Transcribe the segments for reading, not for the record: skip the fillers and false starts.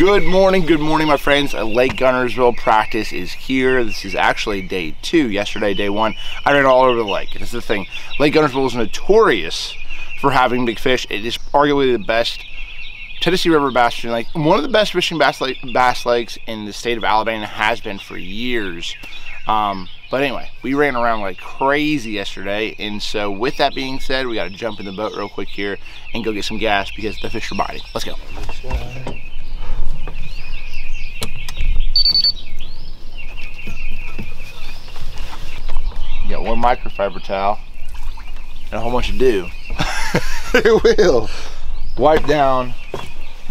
Good morning, my friends. Lake Guntersville practice is here. This is actually day 2. Yesterday, day 1, I ran all over the lake. This is the thing. Lake Guntersville is notorious for having big fish. It is arguably the best Tennessee River bass fishing lake. One of the best fishing bass lakes in the state of Alabama, has been for years. But anyway, we ran around like crazy yesterday, and so with that being said, we got to jump in the boat real quick here and go get some gas because the fish are biting. Let's go. Got one microfiber towel and a whole bunch of dew. It will wipe down.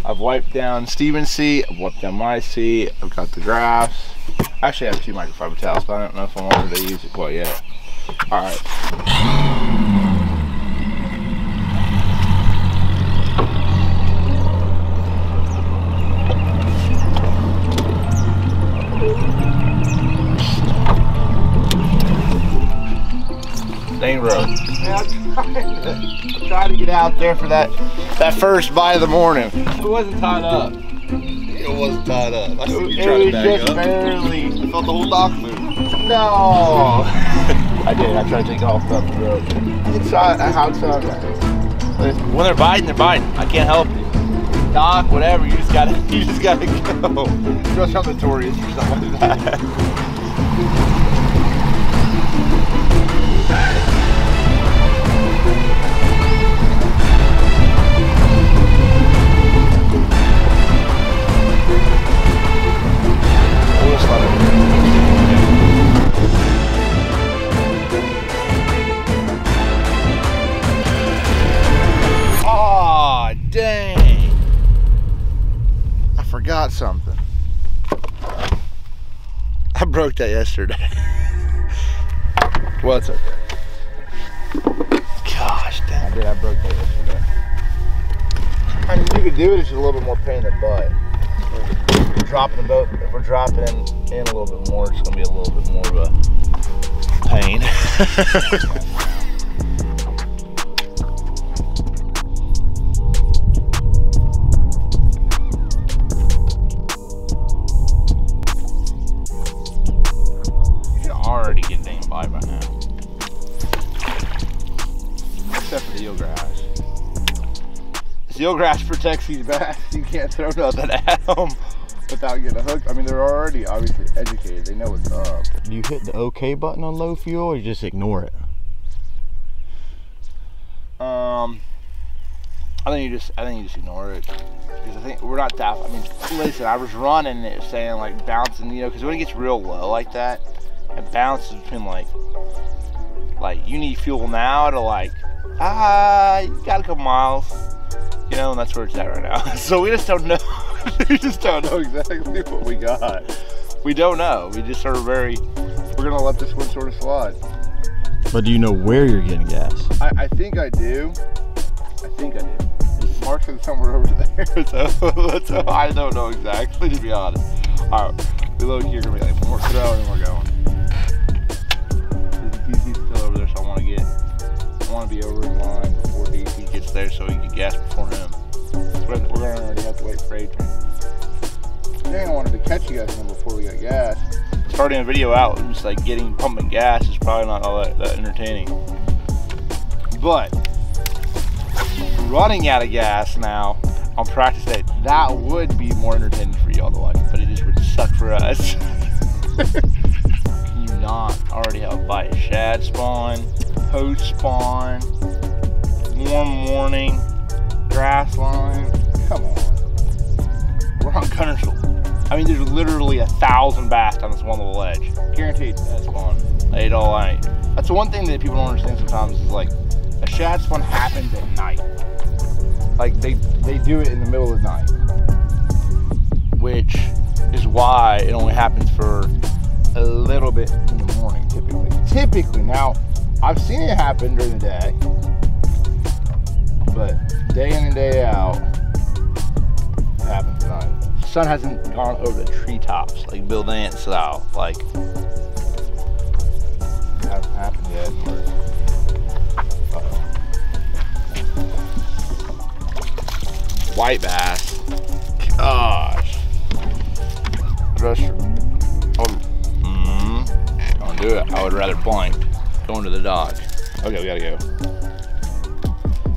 I've wiped down Steven's seat, I've wiped down my seat, I've got the grass. Actually, I have 2 microfiber towels, but I don't know if I wanted to use it quite yet. All right. Dang road. I'm trying to get out there for that first bite of the morning. It wasn't tied up. It wasn't tied up. I see you trying to back up. Barely. I felt the whole dock move. No. I did. I tried to take off the road. Inside, outside. When they're biting, they're biting. I can't help it. Dock, whatever. You just gotta go. Just I'm notorious for something like that. Oh, dang. I forgot something. I broke that yesterday. Well, it's okay. Gosh, dang. I broke that yesterday. I mean, you could do it, it's just a little bit more pain in the butt. We're dropping the boat, if we're dropping in a little bit more, it's going to be a little bit more of a pain. You should already get dang by now. Except for the eelgrass. The eelgrass protects these bass. You can't throw nothing at them without getting hooked. I mean, they're already obviously educated. They know what's up. Do you hit the OK button on low fuel, or you just ignore it? I think you just ignore it, because I think we're not that. I mean, listen, I was running it saying like bouncing, you know, because when it gets real low like that, it bounces between like you need fuel now to like you got a couple miles. You know, and that's where it's at right now. So we just don't know. We just don't know exactly what we got. We don't know. We just are we're gonna let this one sort of slide. But do you know where you're getting gas? I think I do. Mark's somewhere over there. So I don't know exactly, to be honest. All right, below here gonna be like more throw, and we're going. DC's still over there, so I want to be over in line before DC gets there, so we can get gas before him. We're gonna already have to wait for Adrian. Dang, I wanted to catch you guys before we got gas. Starting a video out, just like pumping gas is probably not all that entertaining. But running out of gas now on practice day, that would be more entertaining for you otherwise, but it just would suck for us. Can you not already have a bite? Shad spawn, post spawn, warm morning, grass line. Come on. We're on Guntersville. I mean, there's literally 1,000 bass down this one little ledge. Guaranteed that's spawn. They ate all night. That's the one thing that people don't understand sometimes is like a shad spawn happens at night. Like they do it in the middle of the night, which is why it only happens for a little bit in the morning typically. Now, I've seen it happen during the day, but day in and day out, it happens at night. The sun hasn't gone over the treetops like Bill Dance style. Like, it hasn't happened yet. White bass. Gosh. rather blanked, going to the dock. Okay, we gotta go.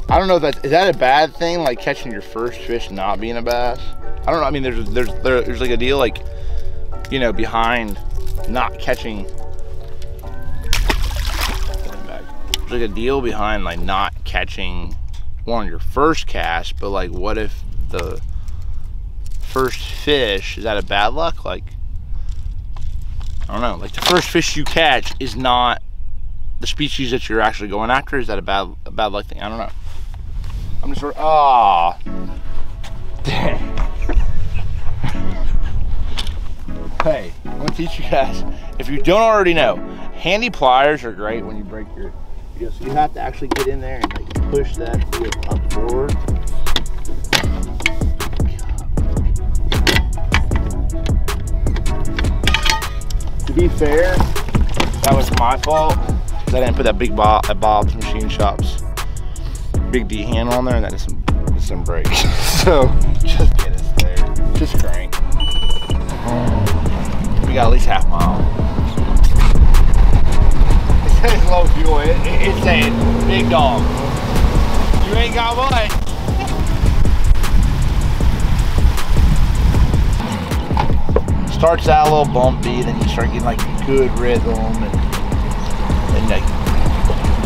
I don't know if is that a bad thing, like catching your first fish not being a bass? I don't know. I mean, there's like a deal, like, you know, behind not catching. There's like a deal behind like not catching one on your first cast, but like, what if the first fish, is that a bad luck? Like, I don't know. Like the first fish you catch is not the species that you're actually going after. Is that a bad luck thing? I don't know. I'm just sort of, ah, dang. Hey, I'm gonna teach you guys, if you don't already know, handy pliers are great when you break your, so you have to actually get in there and like push that up forward. To be fair, that was my fault, because I didn't put that big Bob at Bob's Machine Shop's big D handle on there, and that is some brakes. So just get us there, just crank. We got at least half mile. It says low fuel. It's saying big dog. You ain't got one. Starts out a little bumpy, then you start getting like a good rhythm, and like,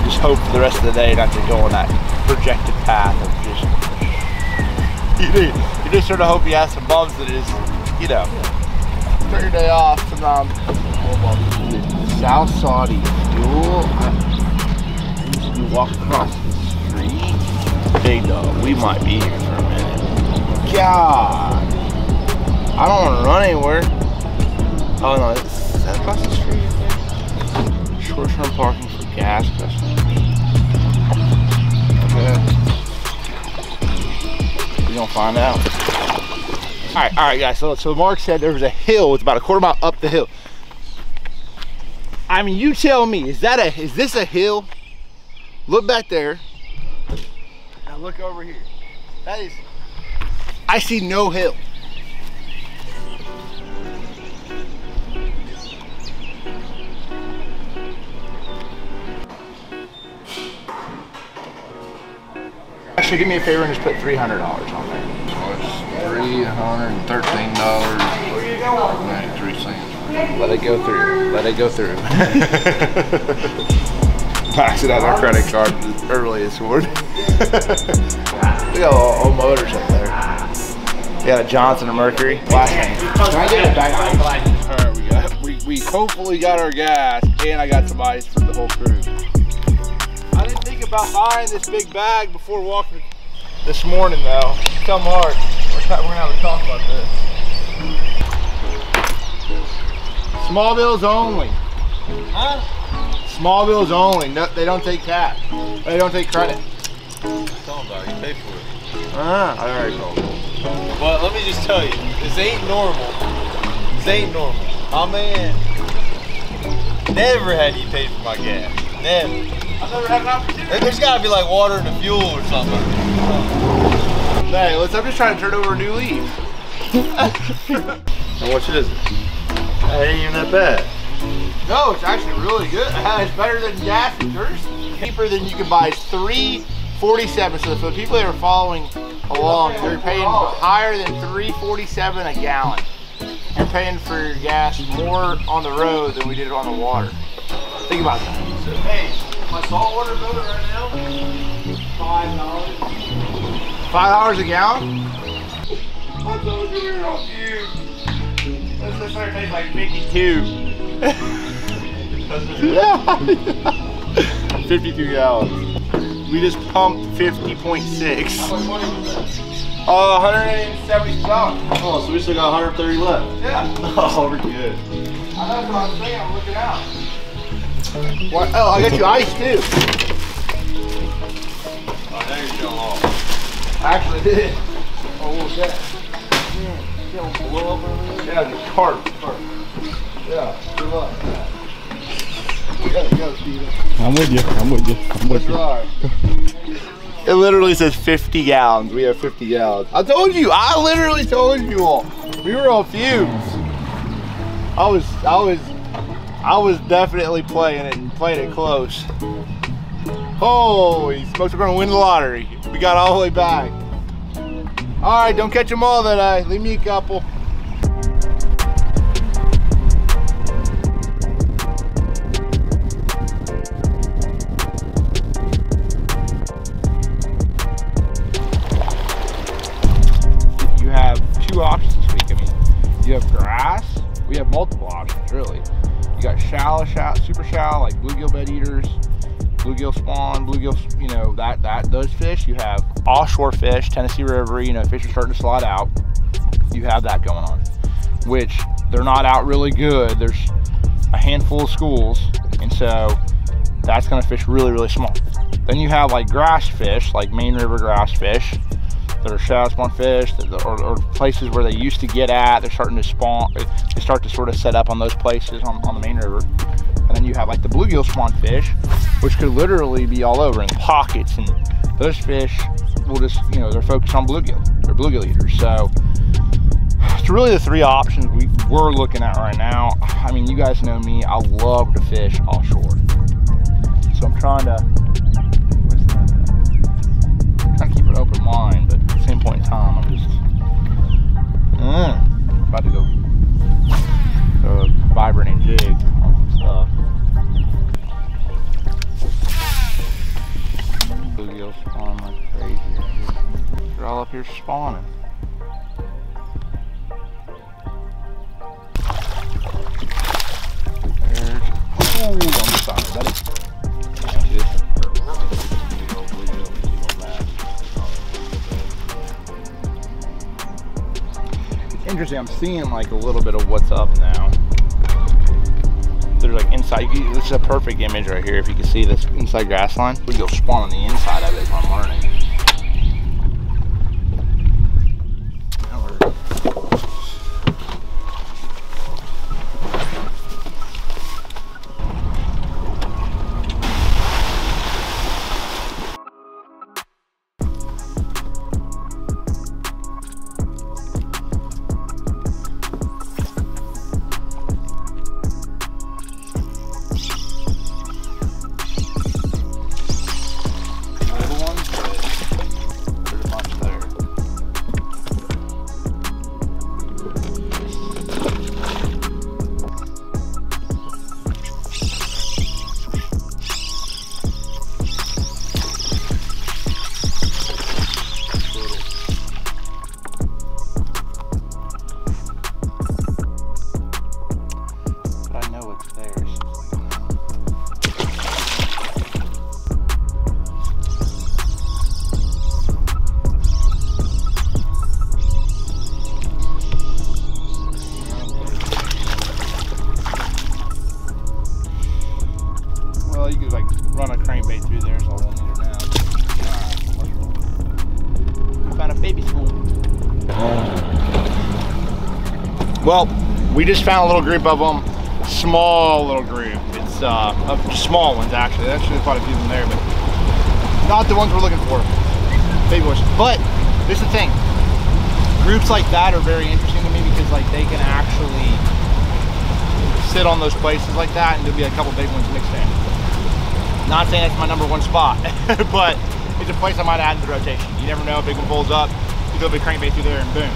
just hope for the rest of the day not to go on that projected path of just, you just sort of hope you have some bumps that is, you know, start your day off sometimes. South Saudi fuel. You walk across the street. Big dog, we might be here for a minute. God, I don't want to run anywhere. Oh no, is that across the street? Short-term parking for gas customers. Okay. We're gonna find out. All right, guys. So Mark said there was a hill. It's about a quarter mile up the hill. I mean, you tell me. Is this a hill? Look back there. Now look over here. That is. I see no hill. Actually, do me a favor and just put $300 on there. So it's $313.93. Let it go through. Let it go through. Maxed it out our credit card early this morning. We got old motors up there. We got a Johnson and Mercury. Last thing. Can I get it back? Alright, we hopefully got our gas, and I got some ice for the whole crew. I didn't think about buying this big bag before walking this morning though. Tell Mark, we're gonna have a talk about this. Small bills only. Huh? Small bills only. No, they don't take cash. They don't take credit. Tell them about it. You pay for it. I already told them. Well, let me just tell you, this ain't normal. This ain't normal. My man never had you pay for my gas. Never. I've never had an opportunity. There's gotta be like water in the fuel or something. Hey, I'm just trying to turn over a new leaf. How much is it? That ain't even that bad. No, it's actually really good. It's better than gas in Jersey. Cheaper than you can buy is $3.47. So for the people that are following along, they're paying higher than $3.47 a gallon. You're paying for your gas more on the road than we did on the water. Think about that. So, hey, my saltwater bill right now, $5. $5 a gallon? I told you we were on you. This started tasting like 52. 52 gallons. We just pumped 50.6. How much money was that? $170. Oh, so we still got 130 left. Yeah. Oh, we're good. I know what I'm saying. I'm looking out. What? Oh, I got you ice too. Oh, now you're showing off. I actually did. Oh, what was that? Yeah, the cart. Yeah, good luck. We gotta go, Steven. I'm with you. It literally says 50 gallons. We have 50 gallons. I told you. I literally told you all. We were on fumes. I was I was definitely playing it and playing it close. Holy smokes, we're gonna win the lottery. We got all the way back. All right, don't catch them all today. Leave me a couple. You have two options this week. I mean, you have grass. We have multiple options, really. You got shallow, super shallow, like bluegill bed eaters, bluegill spawn, bluegill, you know, those fish. You have offshore fish, Tennessee River, you know, fish are starting to slide out. You have that going on, which they're not out really good. There's a handful of schools, and so that's gonna fish really, really small. Then you have like grass fish, like main river grass fish, that are shallow spawn fish, or places where they used to get at. They're starting to spawn, they start to sort of set up on those places on the main river. And then you have like the bluegill spawn fish, which could literally be all over in pockets, and those fish will just, you know, they're focused on bluegill. They're bluegill eaters. So it's really the three options we're looking at right now. I mean, you guys know me, I love to fish offshore. So I'm trying to, keep an open mind, but at the same point in time, I'm just about to go throw a vibrating jig on some stuff. Bluegills spawn like crazy right here. They're all up here spawning. There's, oh, on the side, buddy. Interesting, I'm seeing like a little bit of what's up now. There's like inside, this is a perfect image right here. If you can see this inside grass line, we go spawn on the inside of it is what I'm learning. You could like run a crankbait through there, so I won't need it now. I found a baby school. Well, we just found a little group of them. Small little group. It's of small ones actually. There's actually quite a few of them there, but not the ones we're looking for. Big ones. But this is the thing. Groups like that are very interesting to me because like they can actually sit on those places like that and there'll be a couple big ones mixed in. Not saying that's my #1 spot, but it's a place I might add to the rotation. You never know, a big one pulls up, you throw a big crankbait through there and boom.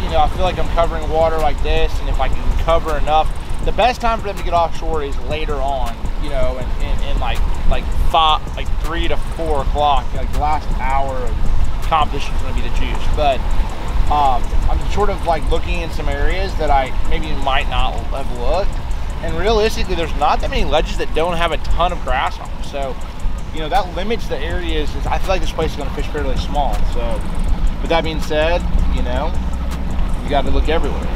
You know, I feel like I'm covering water like this, and if I can cover enough, the best time for them to get offshore is later on, you know, in like 3 to 4 o'clock, like the last hour of competition is gonna be the juice. But I'm sort of like looking in some areas that I maybe might not have looked. And realistically, there's not that many ledges that don't have a ton of grass on them. So, you know, that limits the areas. I feel like this place is going to fish fairly small. So, with that being said, you know, you got to look everywhere.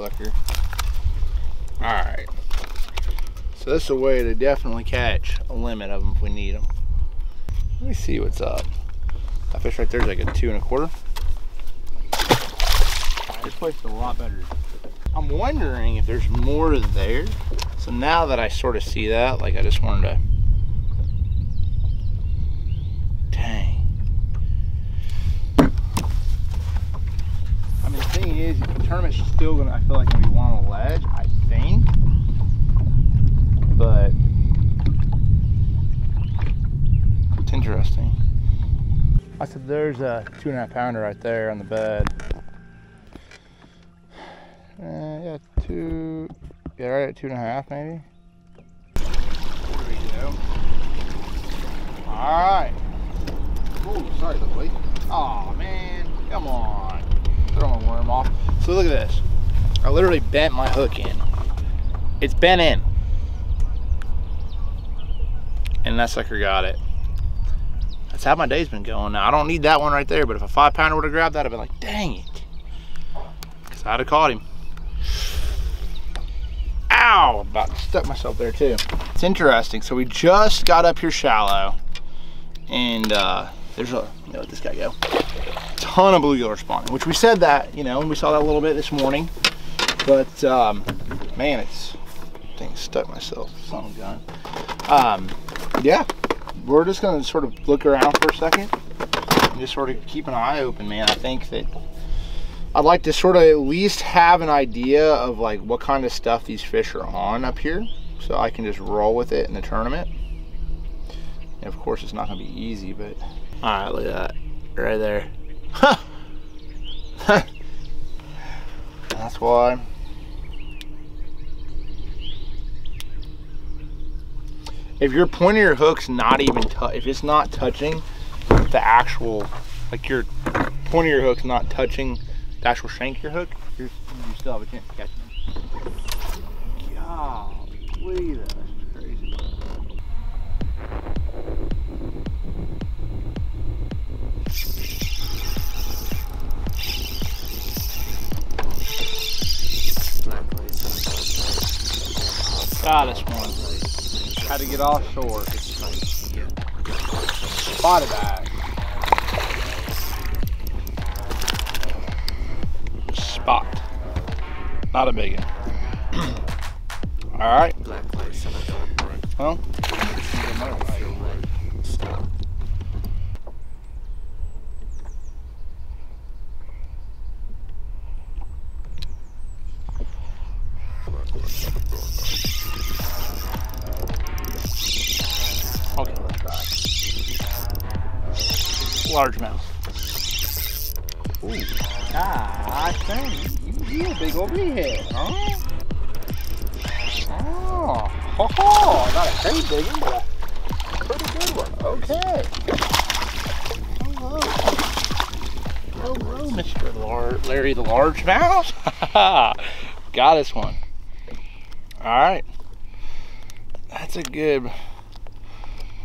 sucker. Alright. So this is a way to definitely catch a limit of them if we need them. Let me see what's up. That fish right there is like a 2 1/4. This place is a lot better. I'm wondering if there's more there. So now that I sort of see that, like I just wanted to. Dang. I mean, the thing is, the tournament's still gonna, I feel like, gonna be one on the ledge, I think. But it's interesting. I said there's a 2 1/2 pounder right there on the bed. Yeah, right at 2 1/2 maybe. There we go. All right. Oh, sorry, little boy. Oh man, come on. Throw my worm off. So look at this. I literally bent my hook in. It's bent in. And that sucker got it. That's how my day's been going. Now I don't need that one right there, but if a 5 pounder would have grabbed that, I'd been like, dang it. Because I'd have caught him. Ow! About stuck myself there too. It's interesting. So we just got up here shallow, and there's a, let this guy go. Ton of bluegill spawning, which we said that, and we saw that a little bit this morning. But man, I think stuck myself. Son of a gun. Yeah, we're just gonna sort of look around for a second and just sort of keep an eye open, man. I think that I'd like to sort of at least have an idea of like what kind of stuff these fish are on up here, so I can just roll with it in the tournament. And of course, it's not gonna be easy, but all right, look at that right there. That's why. If your point of your hook's not even, if it's not touching the actual, like your point of your hook's not touching the actual shank of your hook, you still have a chance of catching them. Golly, that's crazy. Got us one. Had to get offshore. Spotted bag. Spot. Not a big one. All right. Well, okay, let's try. Largemouth. Ooh. I think you a big old beehead, huh? Oh, not a crazy big one, but a pretty good one. Okay. Hello, Mr. Larry the Largemouth. Got us one. All right. That's a good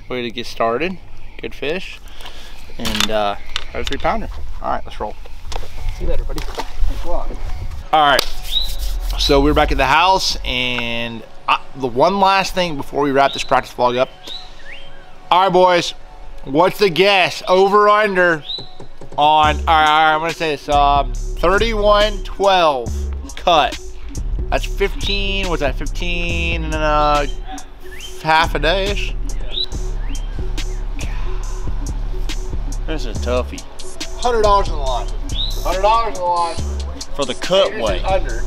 way to get started. Good fish. And got a 3 pounder. All right, let's roll. See you later, buddy. Thanks a lot. All right. So we're back at the house, and the one last thing before we wrap this practice vlog up. All right, boys. What's the guess? Over or under on, all right, I'm gonna say this, 31-12 cut. That's 15, what's that, 15 and half a day-ish? This is toughie. $100 on the line. $100 on the line. For the cut weight. Under.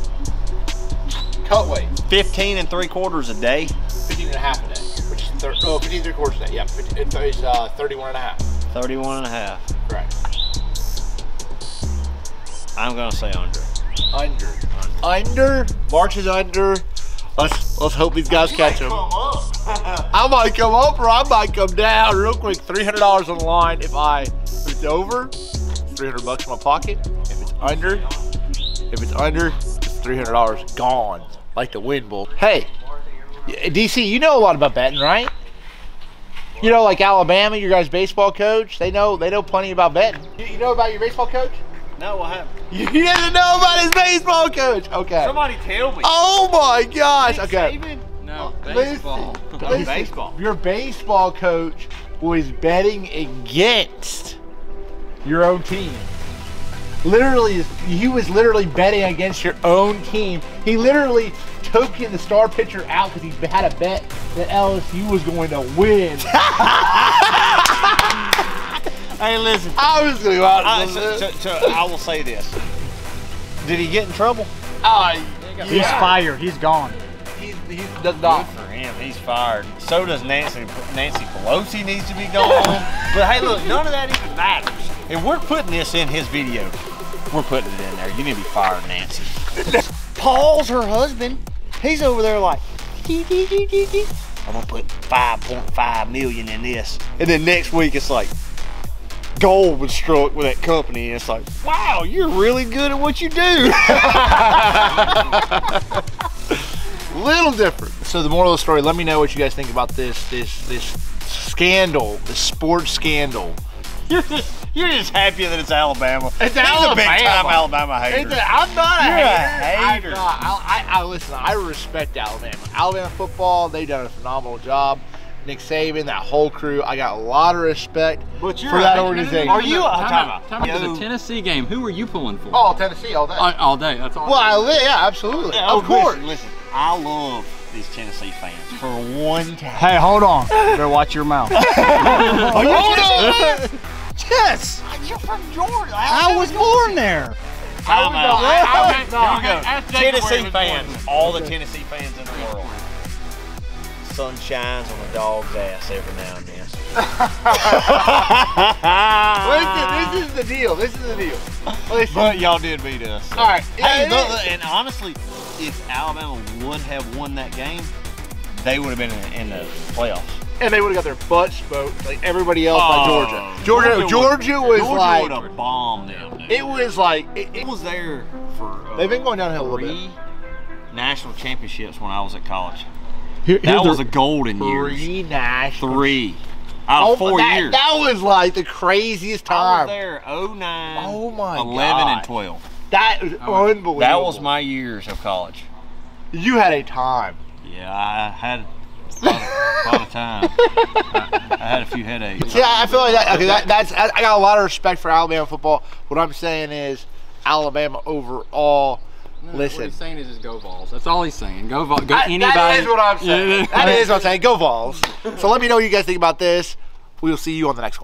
Cut weight. 15 3/4 a day. 15 and a half a day. Which is 15 3/4 a day. Yeah, it's 31 and a half. 31 and a half. Right. I'm gonna say under. Under? March is under. Let's hope these guys catch them. I might come up or I might come down real quick. $300 on the line. If it's over, it's $300 in my pocket. If it's under, it's $300 gone, like the wind bull. Hey, DC, you know a lot about betting, right? You know, like Alabama, your guys' baseball coach. They know plenty about betting. You know about your baseball coach? No, what happened? You didn't know about his baseball coach. Okay. Somebody tell me. Oh my gosh. Nick Okay. Saban? No, Listen, baseball. listen, baseball. Your baseball coach was betting against your own team. Literally, he was literally betting against your own team. He literally took the star pitcher out because he had a bet that LSU was going to win. Hey, listen. I was going to go out. I will say this. Did he get in trouble? He's fired. He's gone. He does not. Good for him. He's fired. So does Nancy Pelosi needs to be gone. But hey, look, none of that even matters. And we're putting this in his video. We're putting it in there. You need to be fired, Nancy. Paul's her husband. He's over there like, I'm gonna put 5.5 million in this. And then next week it's like, gold was struck with that company. And it's like, wow, you're really good at what you do. Little different. So the moral of the story, let me know what you guys think about this scandal, this sports scandal. You're just happy that it's Alabama. It's He's a big time Alabama. Alabama hater. I'm not a You're hater. a hater. I listen, I respect Alabama. Alabama football, they've done a phenomenal job. Nick Saban, that whole crew, I got a lot of respect for that organization. Are you Time out. The Tennessee game. Who were you pulling for? Oh, Tennessee all day. All day. That's all. Well, yeah, absolutely. Yeah, of course. Listen, I love these Tennessee fans for one time. Hey, hold on. Better watch your mouth. Hold on. Yes! You're from Georgia. I was born there. Time out. I Here we go. Tennessee fans. All the Tennessee fans in the world. Sun shines on a dog's ass every now and then. Listen, this is the deal. Listen. But y'all did beat us. So. All right. Hey, and honestly, if Alabama would have won that game, they would have been in the playoffs. And they would have got their butt smoked like everybody else by Georgia. Georgia was like, would have bombed them. Dude. it was like, It was there for they've been going downhill a little bit. 3 national championships when I was at college. Here's That was a golden year. 3 national. 3 out of 4 years. That was like the craziest I time. was there 09, Oh my 11, God. and 12. That was unbelievable. That was my years of college. You had a time. Yeah, I had a lot of time. I had a few headaches. See, I feel like that. Okay, that's. I got a lot of respect for Alabama football. What I'm saying is, Alabama overall. Listen, What he's saying is just go Vols. That's all he's saying. Go Vols. Go anybody. that is what I'm saying. Yeah. That is what I'm saying. Go Vols. So let me know what you guys think about this. We'll see you on the next one.